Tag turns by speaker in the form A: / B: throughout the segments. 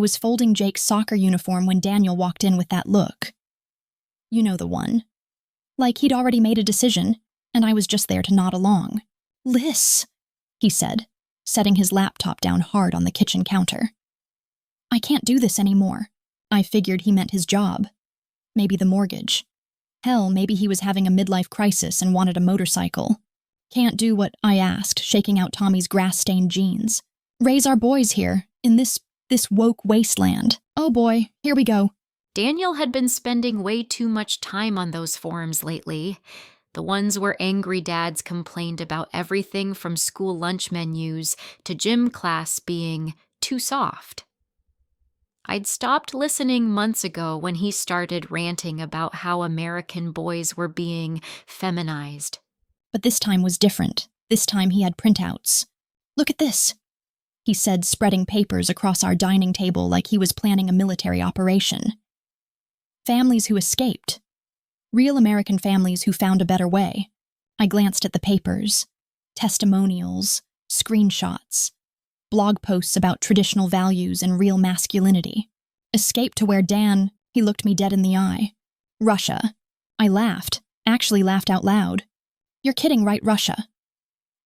A: was folding Jake's soccer uniform when Daniel walked in with that look. You know the one. Like he'd already made a decision, and I was just there to nod along. "Liz," he said, setting his laptop down hard on the kitchen counter. "I can't do this anymore." I figured he meant his job. Maybe the mortgage. Hell, maybe he was having a midlife crisis and wanted a motorcycle. "Can't do what?" I asked, shaking out Tommy's grass-stained jeans. "Raise our boys here, in this woke wasteland. Oh boy, here we go."
B: Daniel had been spending way too much time on those forums lately. The ones where angry dads complained about everything from school lunch menus to gym class being too soft. I'd stopped listening months ago when he started ranting about how American boys were being feminized.
A: But this time was different. This time he had printouts. "Look at this," he said, spreading papers across our dining table like he was planning a military operation. Families who escaped. Real American families who found a better way. I glanced at the papers. Testimonials, screenshots, blog posts about traditional values and real masculinity. Escape to where Dan, he looked me dead in the eye. Russia. I laughed, actually laughed out loud. "You're kidding, right, Russia?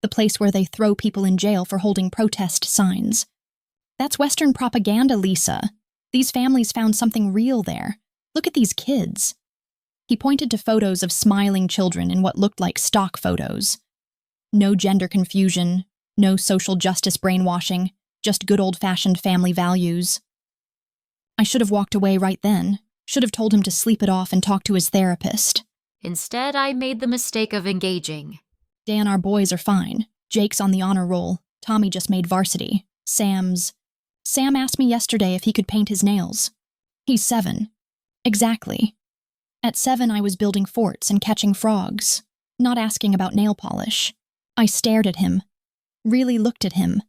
A: The place where they throw people in jail for holding protest signs. That's Western propaganda, Lisa. These families found something real there. Look at these kids." He pointed to photos of smiling children in what looked like stock photos. No gender confusion, no social justice brainwashing, just good old-fashioned family values. I should have walked away right then, should have told him to sleep it off and talk to his therapist.
B: Instead, I made the mistake of engaging.
A: "Dan, our boys are fine. Jake's on the honor roll. Tommy just made varsity. Sam asked me yesterday if he could paint his nails. He's 7. Exactly. At 7, I was building forts and catching frogs, not asking about nail polish. I stared at him. Really looked at him.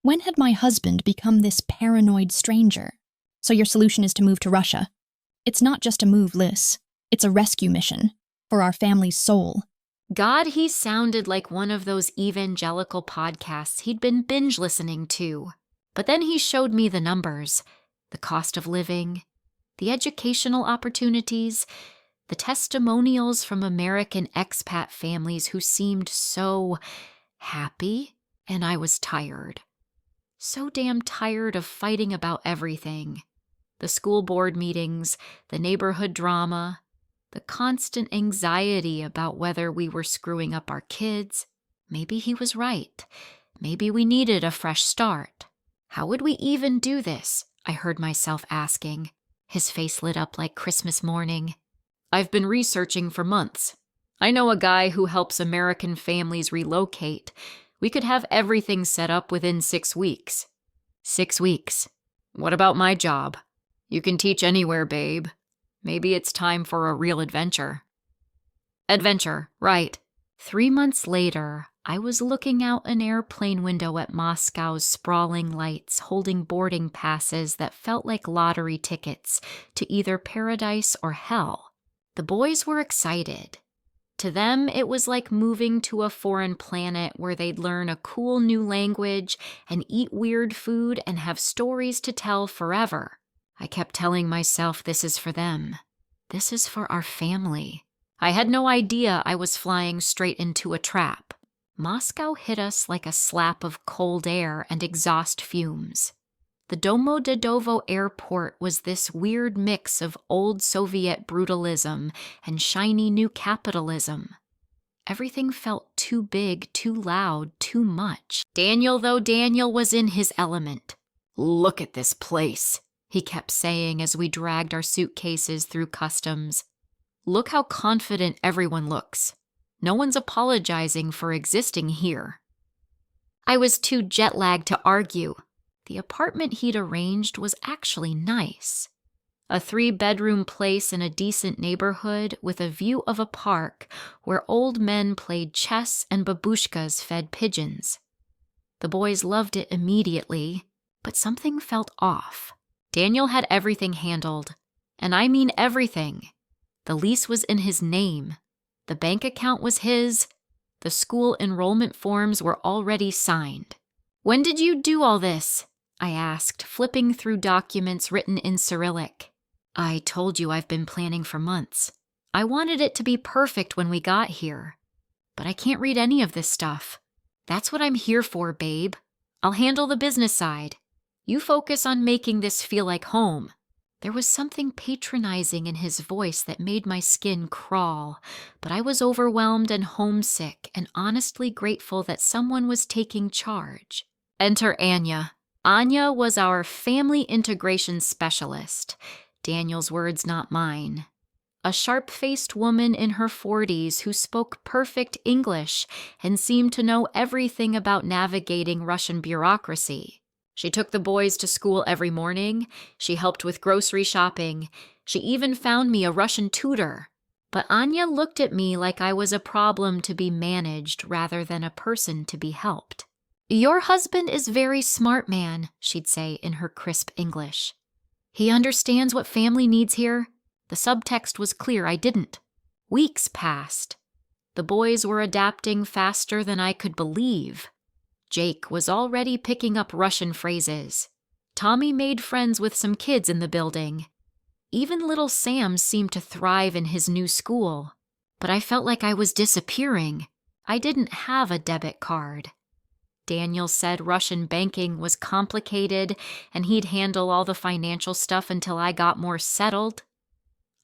A: When had my husband become this paranoid stranger? "So your solution is to move to Russia." "It's not just a move, Liz. It's a rescue mission. For our family's soul."
B: God, he sounded like one of those evangelical podcasts he'd been binge listening to. But then he showed me the numbers, the cost of living, the educational opportunities, the testimonials from American expat families who seemed so happy, and I was tired. So damn tired of fighting about everything. The school board meetings, the neighborhood drama, the constant anxiety about whether we were screwing up our kids. Maybe he was right. Maybe we needed a fresh start. How would we even do this? I heard myself asking. His face lit up like Christmas morning. "I've been researching for months. I know a guy who helps American families relocate. We could have everything set up within 6 weeks. 6 weeks. What about my job? You can teach anywhere, babe. Maybe it's time for a real adventure." Adventure, right. 3 months later, I was looking out an airplane window at Moscow's sprawling lights, holding boarding passes that felt like lottery tickets to either paradise or hell. The boys were excited. To them, it was like moving to a foreign planet where they'd learn a cool new language and eat weird food and have stories to tell forever. I kept telling myself this is for them. This is for our family. I had no idea I was flying straight into a trap. Moscow hit us like a slap of cold air and exhaust fumes. The Domodedovo airport was this weird mix of old Soviet brutalism and shiny new capitalism. Everything felt too big, too loud, too much. Daniel was in his element. "Look at this place," he kept saying as we dragged our suitcases through customs. "Look how confident everyone looks. No one's apologizing for existing here." I was too jet-lagged to argue. The apartment he'd arranged was actually nice. A 3-bedroom place in a decent neighborhood with a view of a park where old men played chess and babushkas fed pigeons. The boys loved it immediately, but something felt off. Daniel had everything handled, and I mean everything. The lease was in his name. The bank account was his. The school enrollment forms were already signed. "When did you do all this?" I asked, flipping through documents written in Cyrillic. I told you I've been planning for months. I wanted it to be perfect when we got here. But I can't read any of this stuff. That's what I'm here for, babe. I'll handle the business side. You focus on making this feel like home. There was something patronizing in his voice that made my skin crawl, but I was overwhelmed and homesick and honestly grateful that someone was taking charge. Enter Anya. Anya was our family integration specialist. Daniel's words, not mine. A sharp-faced woman in her 40s who spoke perfect English and seemed to know everything about navigating Russian bureaucracy. She took the boys to school every morning, she helped with grocery shopping, she even found me a Russian tutor. But Anya looked at me like I was a problem to be managed rather than a person to be helped. Your husband is very smart, man, she'd say in her crisp English. He understands what family needs here. The subtext was clear, I didn't. Weeks passed. The boys were adapting faster than I could believe. Jake was already picking up Russian phrases. Tommy made friends with some kids in the building. Even little Sam seemed to thrive in his new school. But I felt like I was disappearing. I didn't have a debit card. Daniel said Russian banking was complicated and he'd handle all the financial stuff until I got more settled.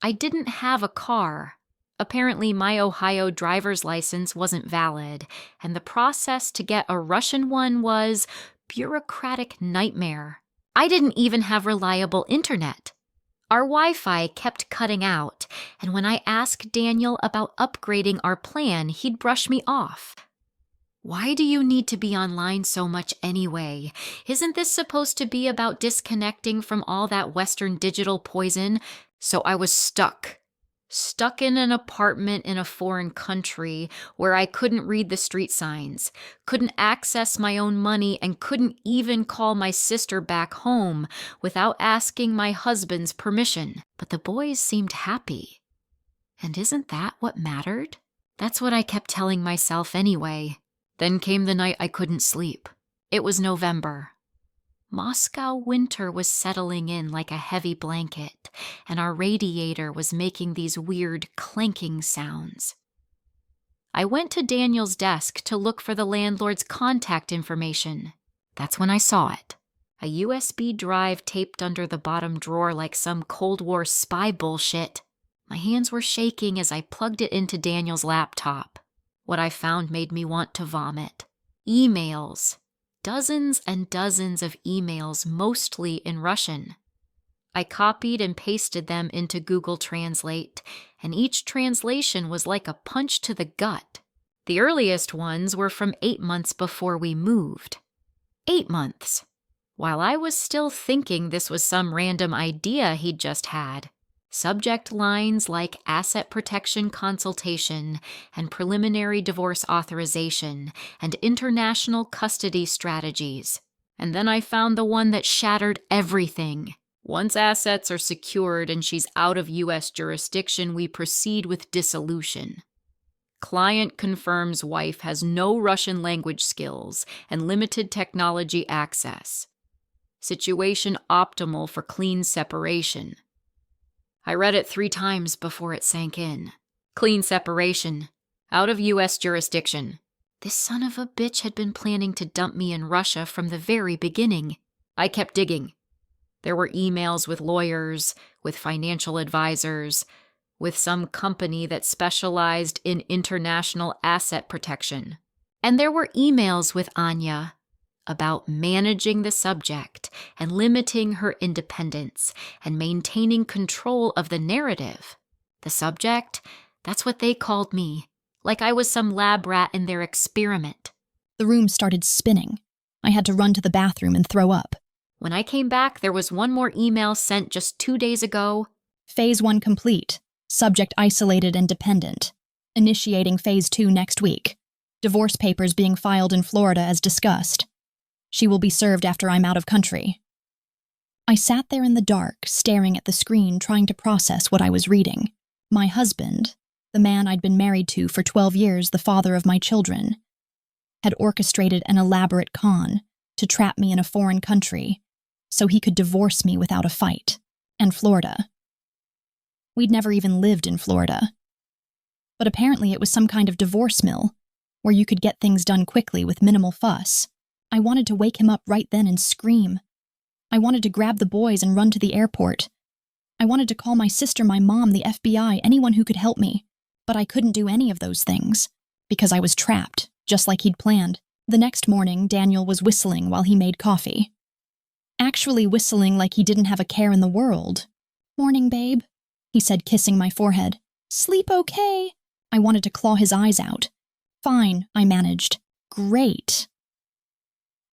B: I didn't have a car. Apparently, my Ohio driver's license wasn't valid, and the process to get a Russian one was bureaucratic nightmare. I didn't even have reliable internet. Our Wi-Fi kept cutting out, and when I asked Daniel about upgrading our plan, he'd brush me off. Why do you need to be online so much anyway? Isn't this supposed to be about disconnecting from all that Western digital poison? So I was stuck in an apartment in a foreign country where I couldn't read the street signs, couldn't access my own money, and couldn't even call my sister back home without asking my husband's permission. But the boys seemed happy. And isn't that what mattered? That's what I kept telling myself anyway. Then came the night I couldn't sleep. It was November. Moscow winter was settling in like a heavy blanket, and our radiator was making these weird clanking sounds. I went to Daniel's desk to look for the landlord's contact information. That's when I saw it. A USB drive taped under the bottom drawer like some Cold War spy bullshit. My hands were shaking as I plugged it into Daniel's laptop. What I found made me want to vomit. Emails. Dozens and dozens of emails, mostly in Russian. I copied and pasted them into Google Translate, and each translation was like a punch to the gut. The earliest ones were from 8 months before we moved. 8 months. While I was still thinking this was some random idea he'd just had. Subject lines like asset protection consultation and preliminary divorce authorization and international custody strategies. And then I found the one that shattered everything. Once assets are secured and she's out of U.S. jurisdiction, we proceed with dissolution. Client confirms wife has no Russian language skills and limited technology access. Situation optimal for clean separation. I read it 3 times before it sank in. Clean separation. Out of U.S. jurisdiction. This son of a bitch had been planning to dump me in Russia from the very beginning. I kept digging. There were emails with lawyers, with financial advisors, with some company that specialized in international asset protection. And there were emails with Anya about managing the subject and limiting her independence and maintaining control of the narrative. The subject, that's what they called me, like I was some lab rat in their experiment.
A: The room started spinning. I had to run to the bathroom and throw up.
B: When I came back, there was one more email sent just 2 days ago.
A: Phase 1 complete. Subject isolated and dependent. Initiating Phase 2 next week. Divorce papers being filed in Florida as discussed. She will be served after I'm out of country. I sat there in the dark, staring at the screen, trying to process what I was reading. My husband, the man I'd been married to for 12 years, the father of my children, had orchestrated an elaborate con to trap me in a foreign country so he could divorce me without a fight. And Florida. We'd never even lived in Florida. But apparently it was some kind of divorce mill, where you could get things done quickly with minimal fuss. I wanted to wake him up right then and scream. I wanted to grab the boys and run to the airport. I wanted to call my sister, my mom, the FBI, anyone who could help me. But I couldn't do any of those things, because I was trapped, just like he'd planned. The next morning, Daniel was whistling while he made coffee. Actually whistling like he didn't have a care in the world. "Morning, babe," he said, kissing my forehead. "Sleep okay?" I wanted to claw his eyes out. "Fine," I managed. "Great."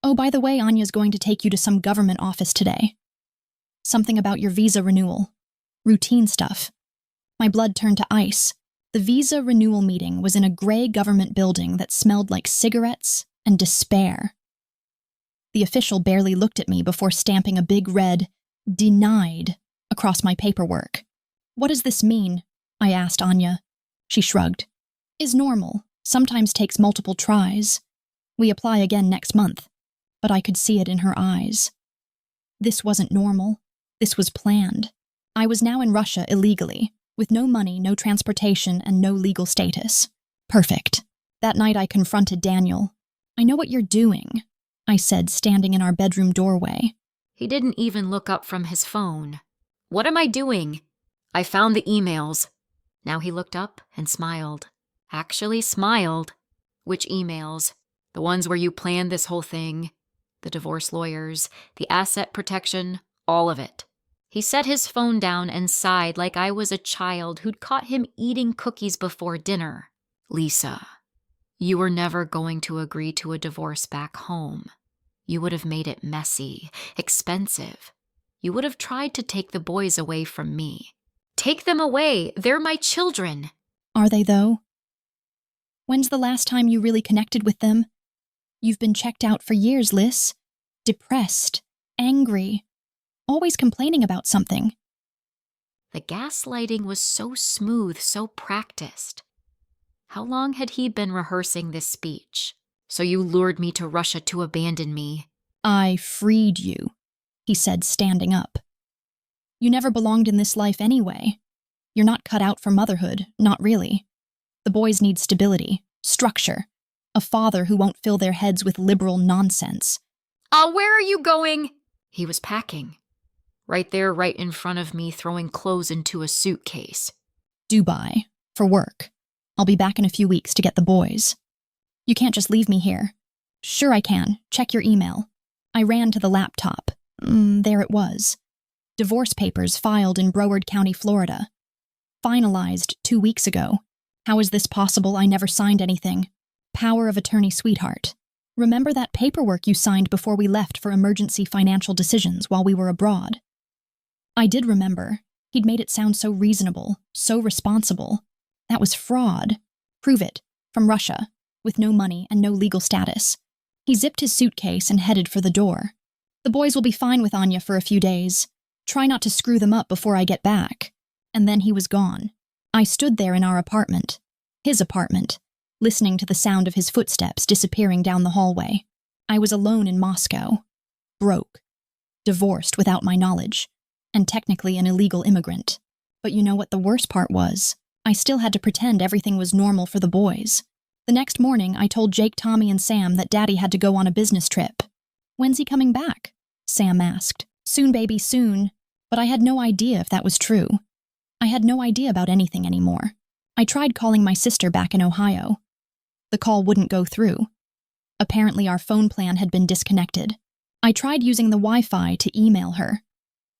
A: "Oh, by the way, Anya's going to take you to some government office today. Something about your visa renewal. Routine stuff." My blood turned to ice. The visa renewal meeting was in a gray government building that smelled like cigarettes and despair. The official barely looked at me before stamping a big red "Denied" across my paperwork. "What does this mean?" I asked Anya. She shrugged. "Is normal. Sometimes takes multiple tries. We apply again next month." But I could see it in her eyes. This wasn't normal. This was planned. I was now in Russia illegally, with no money, no transportation, and no legal status. Perfect. That night I confronted Daniel. "I know what you're doing," I said, standing in our bedroom doorway.
B: He didn't even look up from his phone. "What am I doing?" "I found the emails." Now he looked up and smiled. Actually smiled. "Which emails?" "The ones where you planned this whole thing. The divorce lawyers, the asset protection, all of it." He set his phone down and sighed like I was a child who'd caught him eating cookies before dinner. "Lisa, you were never going to agree to a divorce back home. You would have made it messy, expensive. You would have tried to take the boys away from me." "Take them away. They're my children."
A: "Are they, though? When's the last time you really connected with them? You've been checked out for years, Liz. Depressed, angry, always complaining about something."
B: The gaslighting was so smooth, so practiced. How long had he been rehearsing this speech? "So you lured me to Russia to abandon me."
A: "I freed you," he said, standing up. "You never belonged in this life anyway. You're not cut out for motherhood, not really. The boys need stability, structure, a father who won't fill their heads with liberal nonsense."
B: Where are you going?" He was packing. Right there, right in front of me, throwing clothes into a suitcase.
A: "Dubai, for work. I'll be back in a few weeks to get the boys." "You can't just leave me here." "Sure I can. Check your email." I ran to the laptop. There it was. Divorce papers filed in Broward County, Florida. Finalized 2 weeks ago. How is this possible? I never signed anything. Power of attorney, sweetheart. Remember that paperwork you signed before we left for emergency financial decisions while we were abroad? I did remember. He'd made it sound so reasonable, so responsible. That was fraud. Prove it. From Russia, with no money and no legal status. He zipped his suitcase and headed for the door. "The boys will be fine with Anya for a few days. Try not to screw them up before I get back." And then he was gone. I stood there in our apartment, his apartment, listening to the sound of his footsteps disappearing down the hallway. I was alone in Moscow. Broke. Divorced without my knowledge. And technically an illegal immigrant. But you know what the worst part was? I still had to pretend everything was normal for the boys. The next morning, I told Jake, Tommy, and Sam that Daddy had to go on a business trip. "When's he coming back?" Sam asked. "Soon, baby, soon." But I had no idea if that was true. I had no idea about anything anymore. I tried calling my sister back in Ohio. The call wouldn't go through. Apparently our phone plan had been disconnected. I tried using the Wi-Fi to email her.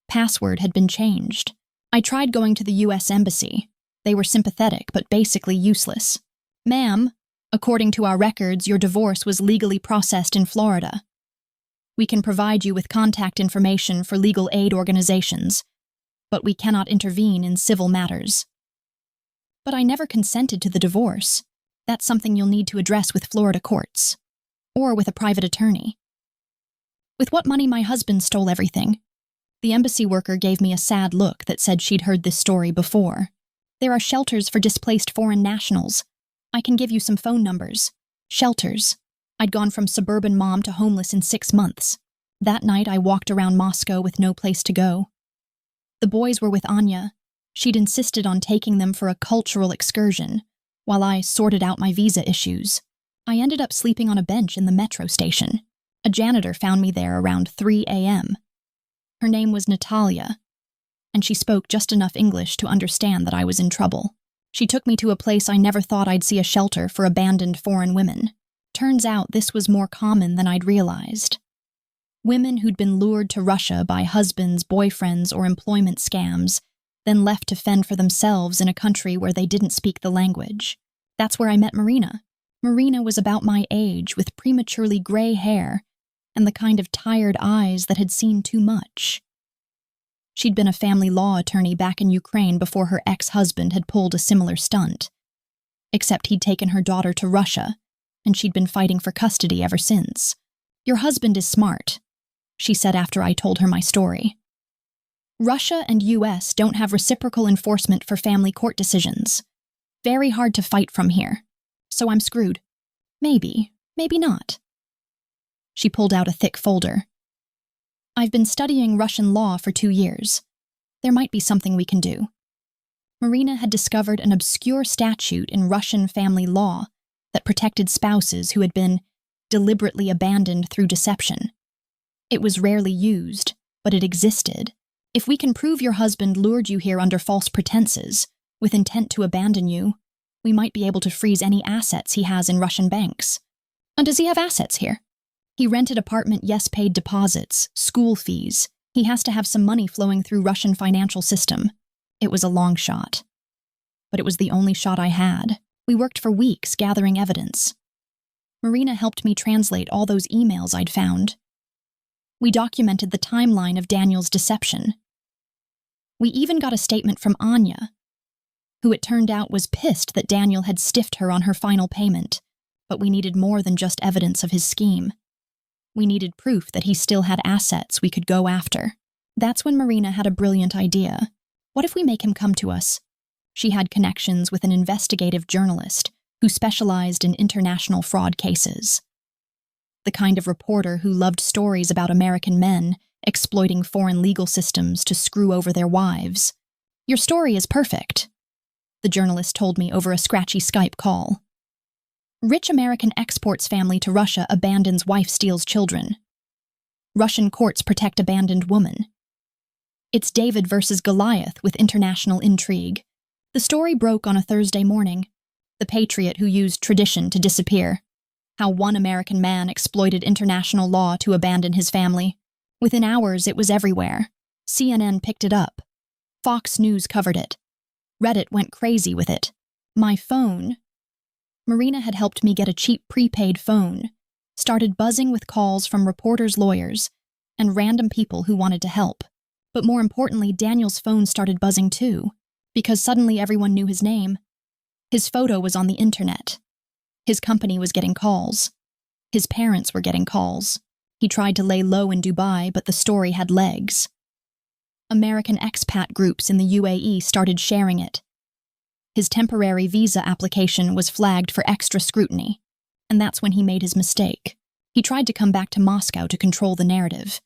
A: Password had been changed. I tried going to the U.S. Embassy. They were sympathetic, but basically useless. "Ma'am, according to our records, your divorce was legally processed in Florida. We can provide you with contact information for legal aid organizations, but we cannot intervene in civil matters." But I never consented to the divorce. That's something you'll need to address with Florida courts. Or with a private attorney. With what money my husband stole everything. The embassy worker gave me a sad look that said she'd heard this story before. "There are shelters for displaced foreign nationals. I can give you some phone numbers." Shelters. I'd gone from suburban mom to homeless in 6 months. That night, I walked around Moscow with no place to go. The boys were with Anya. She'd insisted on taking them for a cultural excursion, while I sorted out my visa issues. I ended up sleeping on a bench in the metro station. A janitor found me there around 3 a.m. Her name was Natalia, and she spoke just enough English to understand that I was in trouble. She took me to a place I never thought I'd see, a shelter for abandoned foreign women. Turns out this was more common than I'd realized. Women who'd been lured to Russia by husbands, boyfriends, or employment scams, then left to fend for themselves in a country where they didn't speak the language. That's where I met Marina. Marina was about my age, with prematurely gray hair and the kind of tired eyes that had seen too much. She'd been a family law attorney back in Ukraine before her ex-husband had pulled a similar stunt. Except he'd taken her daughter to Russia, and she'd been fighting for custody ever since. "Your husband is smart," she said after I told her my story. "Russia and US don't have reciprocal enforcement for family court decisions. Very hard to fight from here. So I'm screwed. Maybe, maybe not." She pulled out a thick folder. "I've been studying Russian law for 2 years. There might be something we can do." Marina had discovered an obscure statute in Russian family law that protected spouses who had been deliberately abandoned through deception. It was rarely used, but it existed. If we can prove your husband lured you here under false pretenses, with intent to abandon you, we might be able to freeze any assets he has in Russian banks. And does he have assets here? He rented apartment, yes, paid deposits, school fees. He has to have some money flowing through Russian financial system. It was a long shot. But it was the only shot I had. We worked for weeks gathering evidence. Marina helped me translate all those emails I'd found. We documented the timeline of Daniel's deception. We even got a statement from Anya, who it turned out was pissed that Daniel had stiffed her on her final payment, but we needed more than just evidence of his scheme. We needed proof that he still had assets we could go after. That's when Marina had a brilliant idea. What if we make him come to us? She had connections with an investigative journalist who specialized in international fraud cases. The kind of reporter who loved stories about American men exploiting foreign legal systems to screw over their wives. "Your story is perfect," the journalist told me over a scratchy Skype call. "Rich American exports family to Russia, abandons wife, steals children. Russian courts protect abandoned woman. It's David versus Goliath with international intrigue." The story broke on a Thursday morning. The patriot who used tradition to disappear. How one American man exploited international law to abandon his family. Within hours, it was everywhere. CNN picked it up. Fox News covered it. Reddit went crazy with it. My phone. Marina had helped me get a cheap prepaid phone, started buzzing with calls from reporters, lawyers, and random people who wanted to help. But more importantly, Daniel's phone started buzzing too, because suddenly everyone knew his name. His photo was on the internet. His company was getting calls. His parents were getting calls. He tried to lay low in Dubai, but the story had legs. American expat groups in the UAE started sharing it. His temporary visa application was flagged for extra scrutiny, and that's when he made his mistake. He tried to come back to Moscow to control the narrative,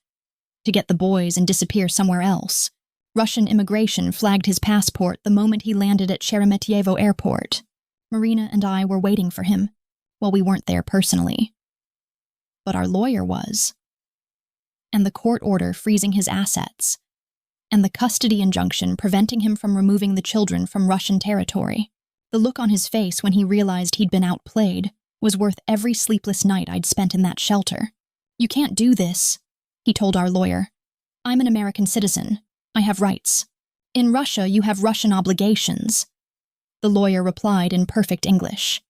A: to get the boys and disappear somewhere else. Russian immigration flagged his passport the moment he landed at Sheremetyevo Airport. Marina and I were waiting for him. Well, we weren't there personally. But our lawyer was. And the court order freezing his assets. And the custody injunction preventing him from removing the children from Russian territory. The look on his face when he realized he'd been outplayed was worth every sleepless night I'd spent in that shelter. "You can't do this," he told our lawyer. "I'm an American citizen. I have rights. In Russia, you have Russian obligations." The lawyer replied in perfect English.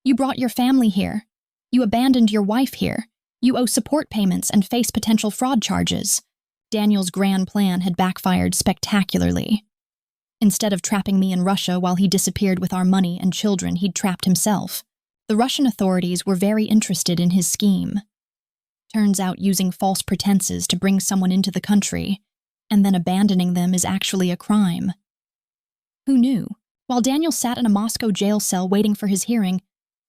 A: "You brought your family here. You abandoned your wife here. You owe support payments and face potential fraud charges." Daniel's grand plan had backfired spectacularly. Instead of trapping me in Russia while he disappeared with our money and children, he'd trapped himself. The Russian authorities were very interested in his scheme. Turns out using false pretenses to bring someone into the country and then abandoning them is actually a crime. Who knew? While Daniel sat in a Moscow jail cell waiting for his hearing,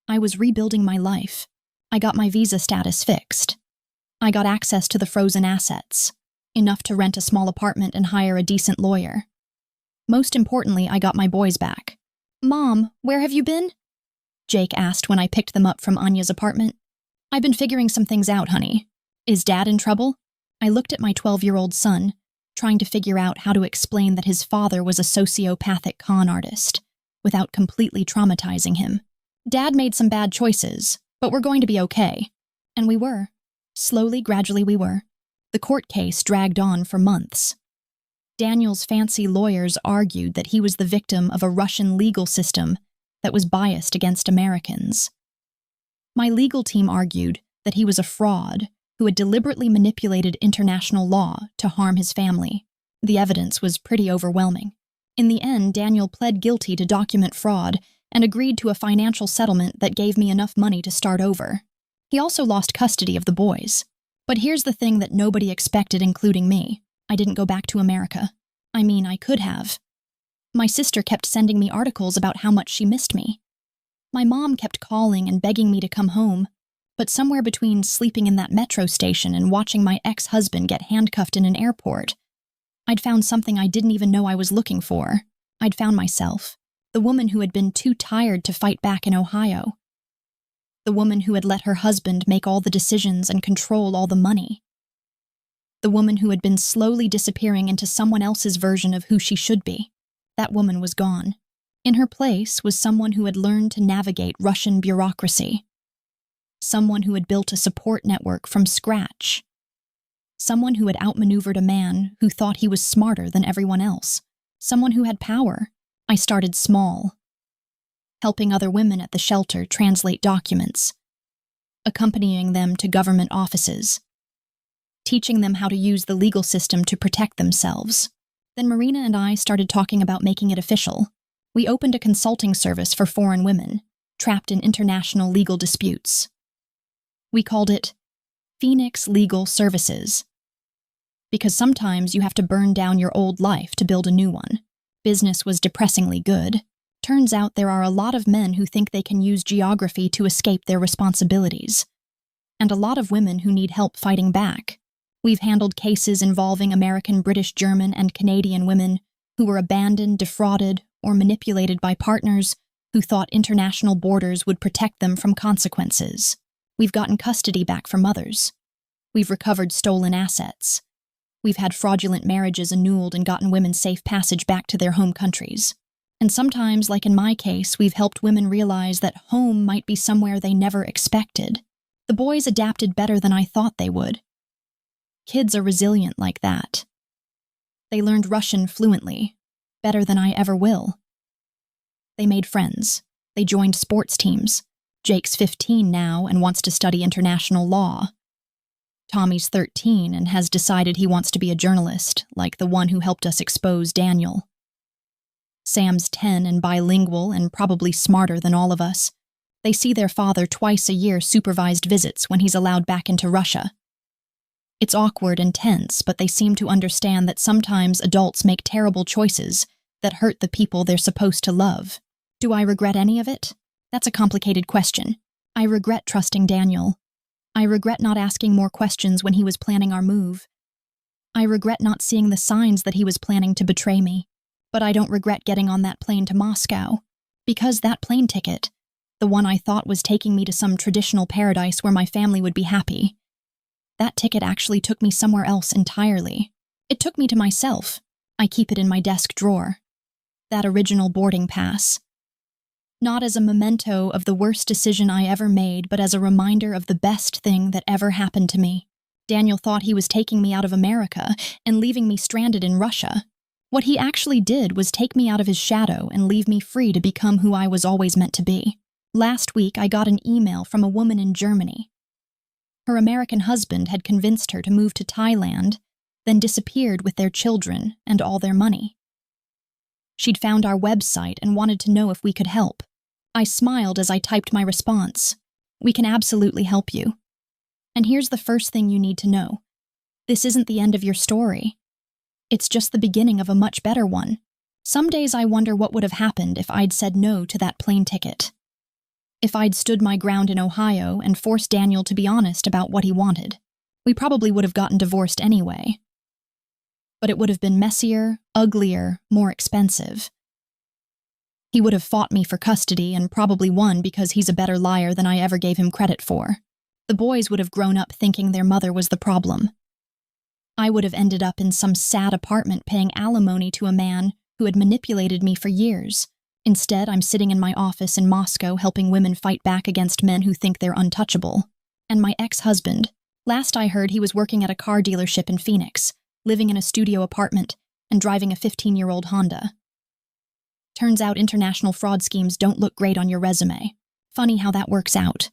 A: I was rebuilding my life. I got my visa status fixed. I got access to the frozen assets, enough to rent a small apartment and hire a decent lawyer. Most importantly, I got my boys back. "Mom, where have you been?" Jake asked when I picked them up from Anya's apartment. "I've been figuring some things out, honey. Is Dad in trouble?" I looked at my 12-year-old son, trying to figure out how to explain that his father was a sociopathic con artist, without completely traumatizing him. "Dad made some bad choices, but we're going to be okay." And we were. Slowly, gradually we were. The court case dragged on for months. Daniel's fancy lawyers argued that he was the victim of a Russian legal system that was biased against Americans. My legal team argued that he was a fraud who had deliberately manipulated international law to harm his family. The evidence was pretty overwhelming. In the end, Daniel pled guilty to document fraud and agreed to a financial settlement that gave me enough money to start over. He also lost custody of the boys. But here's the thing that nobody expected, including me. I didn't go back to America. I mean, I could have. My sister kept sending me articles about how much she missed me. My mom kept calling and begging me to come home, but somewhere between sleeping in that metro station and watching my ex-husband get handcuffed in an airport, I'd found something I didn't even know I was looking for. I'd found myself, the woman who had been too tired to fight back in Ohio. The woman who had let her husband make all the decisions and control all the money. The woman who had been slowly disappearing into someone else's version of who she should be. That woman was gone. In her place was someone who had learned to navigate Russian bureaucracy. Someone who had built a support network from scratch. Someone who had outmaneuvered a man who thought he was smarter than everyone else. Someone who had power. I started small, helping other women at the shelter translate documents, accompanying them to government offices, teaching them how to use the legal system to protect themselves. Then Marina and I started talking about making it official. We opened a consulting service for foreign women, trapped in international legal disputes. We called it Phoenix Legal Services, because sometimes you have to burn down your old life to build a new one. Business was depressingly good. Turns out there are a lot of men who think they can use geography to escape their responsibilities, and a lot of women who need help fighting back. We've handled cases involving American, British, German, and Canadian women who were abandoned, defrauded, or manipulated by partners who thought international borders would protect them from consequences. We've gotten custody back for mothers. We've recovered stolen assets. We've had fraudulent marriages annulled and gotten women safe passage back to their home countries. And sometimes, like in my case, we've helped women realize that home might be somewhere they never expected. The boys adapted better than I thought they would. Kids are resilient like that. They learned Russian fluently, better than I ever will. They made friends. They joined sports teams. Jake's 15 now and wants to study international law. Tommy's 13 and has decided he wants to be a journalist, like the one who helped us expose Daniel. Sam's 10 and bilingual and probably smarter than all of us. They see their father twice a year supervised visits when he's allowed back into Russia. It's awkward and tense, but they seem to understand that sometimes adults make terrible choices that hurt the people they're supposed to love. Do I regret any of it? That's a complicated question. I regret trusting Daniel. I regret not asking more questions when he was planning our move. I regret not seeing the signs that he was planning to betray me. But I don't regret getting on that plane to Moscow, because that plane ticket, the one I thought was taking me to some traditional paradise where my family would be happy, that ticket actually took me somewhere else entirely. It took me to myself. I keep it in my desk drawer. That original boarding pass. Not as a memento of the worst decision I ever made, but as a reminder of the best thing that ever happened to me. Daniel thought he was taking me out of America and leaving me stranded in Russia. What he actually did was take me out of his shadow and leave me free to become who I was always meant to be. Last week, I got an email from a woman in Germany. Her American husband had convinced her to move to Thailand, then disappeared with their children and all their money. She'd found our website and wanted to know if we could help. I smiled as I typed my response. We can absolutely help you. And here's the first thing you need to know. This isn't the end of your story. It's just the beginning of a much better one. Some days I wonder what would have happened if I'd said no to that plane ticket. If I'd stood my ground in Ohio and forced Daniel to be honest about what he wanted. We probably would have gotten divorced anyway. But it would have been messier, uglier, more expensive. He would have fought me for custody and probably won because he's a better liar than I ever gave him credit for. The boys would have grown up thinking their mother was the problem. I would have ended up in some sad apartment paying alimony to a man who had manipulated me for years. Instead, I'm sitting in my office in Moscow helping women fight back against men who think they're untouchable. And my ex-husband, last I heard he was working at a car dealership in Phoenix, living in a studio apartment, and driving a 15-year-old Honda. Turns out international fraud schemes don't look great on your resume. Funny how that works out.